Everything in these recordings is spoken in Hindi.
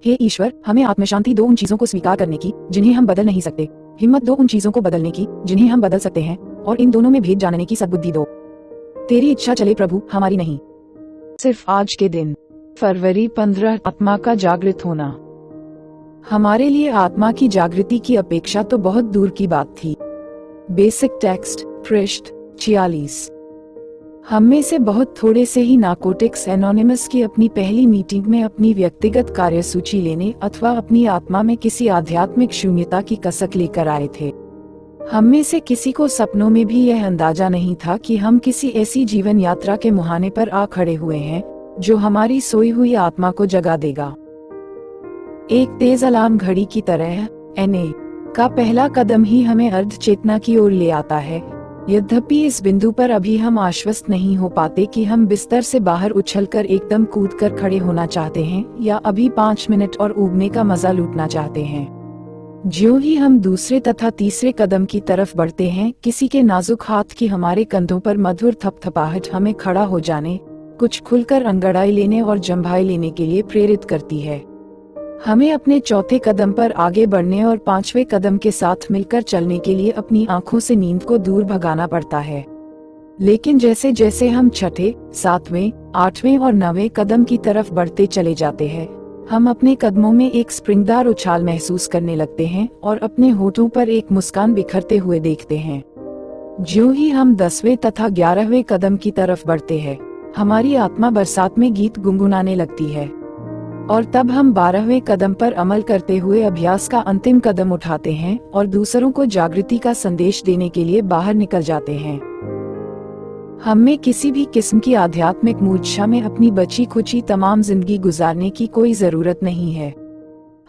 हे ईश्वर, हमें आत्मशांति दो उन चीजों को स्वीकार करने की जिन्हें हम बदल नहीं सकते, हिम्मत दो उन चीजों को बदलने की जिन्हें हम बदल सकते हैं, और इन दोनों में भेद जानने की सद्बुद्धि दो। तेरी इच्छा चले प्रभु, हमारी नहीं। सिर्फ आज के दिन फरवरी 15 आत्मा का जागृत होना। हमारे लिए आत्मा की जागृति की अपेक्षा तो बहुत दूर की बात थी। बेसिक टेक्स्ट पृष्ठ 46। हम में से बहुत थोड़े से ही नार्कोटिक्स एनोनिमस की अपनी पहली मीटिंग में अपनी व्यक्तिगत कार्यसूची लेने अथवा अपनी आत्मा में किसी आध्यात्मिक शून्यता की कसक लेकर आए थे। हम में से किसी को सपनों में भी यह अंदाजा नहीं था कि हम किसी ऐसी जीवन यात्रा के मुहाने पर आ खड़े हुए हैं जो हमारी सोई हुई आत्मा को जगा देगा। एक तेज अलार्म घड़ी की तरह एनए का पहला कदम ही हमें अर्ध चेतना की ओर ले आता है। यद्यपि इस बिंदु पर अभी हम आश्वस्त नहीं हो पाते कि हम बिस्तर से बाहर उछलकर एकदम कूदकर खड़े होना चाहते हैं या अभी 5 मिनट और ऊबने का मजा लूटना चाहते हैं। ज्यों ही हम दूसरे तथा तीसरे कदम की तरफ बढ़ते हैं, किसी के नाजुक हाथ की हमारे कंधों पर मधुर थपथपाहट हमें खड़ा हो जाने, कुछ खुलकर अंगड़ाई लेने और जंभाई लेने के लिए प्रेरित करती है। हमें अपने चौथे कदम पर आगे बढ़ने और 5वें कदम के साथ मिलकर चलने के लिए अपनी आंखों से नींद को दूर भगाना पड़ता है। लेकिन जैसे जैसे हम छठे, 7वें, 8वें और 9वें कदम की तरफ बढ़ते चले जाते हैं, हम अपने कदमों में एक स्प्रिंगदार उछाल महसूस करने लगते हैं और अपने होठों पर एक मुस्कान बिखरते हुए देखते हैं। ज्यों ही हम 10वें तथा 11वें कदम की तरफ बढ़ते हैं, हमारी आत्मा बरसात में गीत गुनगुनाने लगती है। और तब हम 12वें कदम पर अमल करते हुए अभ्यास का अंतिम कदम उठाते हैं और दूसरों को जागृति का संदेश देने के लिए बाहर निकल जाते हैं। हम में किसी भी किस्म की आध्यात्मिक मूर्छा में अपनी बची खुची तमाम जिंदगी गुजारने की कोई जरूरत नहीं है।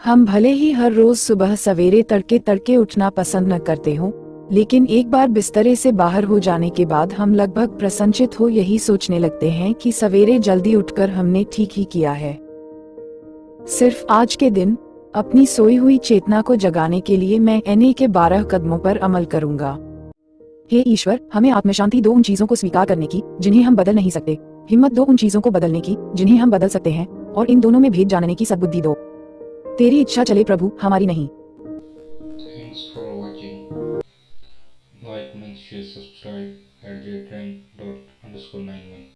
हम भले ही हर रोज सुबह सवेरे तड़के तड़के उठना पसंद न करते हो, लेकिन एक बार बिस्तरे से बाहर हो जाने के बाद हम लगभग प्रसन्नचित हो यही सोचने लगते हैं कि सवेरे जल्दी उठकर हमने ठीक ही किया है। सिर्फ आज के दिन अपनी सोई हुई चेतना को जगाने के लिए मैं एनए के 12 कदमों पर अमल करूंगा। हे ईश्वर, हमें आत्मशांति दो उन चीजों को स्वीकार करने की जिन्हें हम बदल नहीं सकते, हिम्मत दो उन चीजों को बदलने की जिन्हें हम बदल सकते हैं, और इन दोनों में भेद जानने की सद्बुद्धि दो। तेरी इच्छा चले प्रभु, हमारी नहीं। Thanks for watching. Like, make sure, subscribe at j trend dot underscore 91.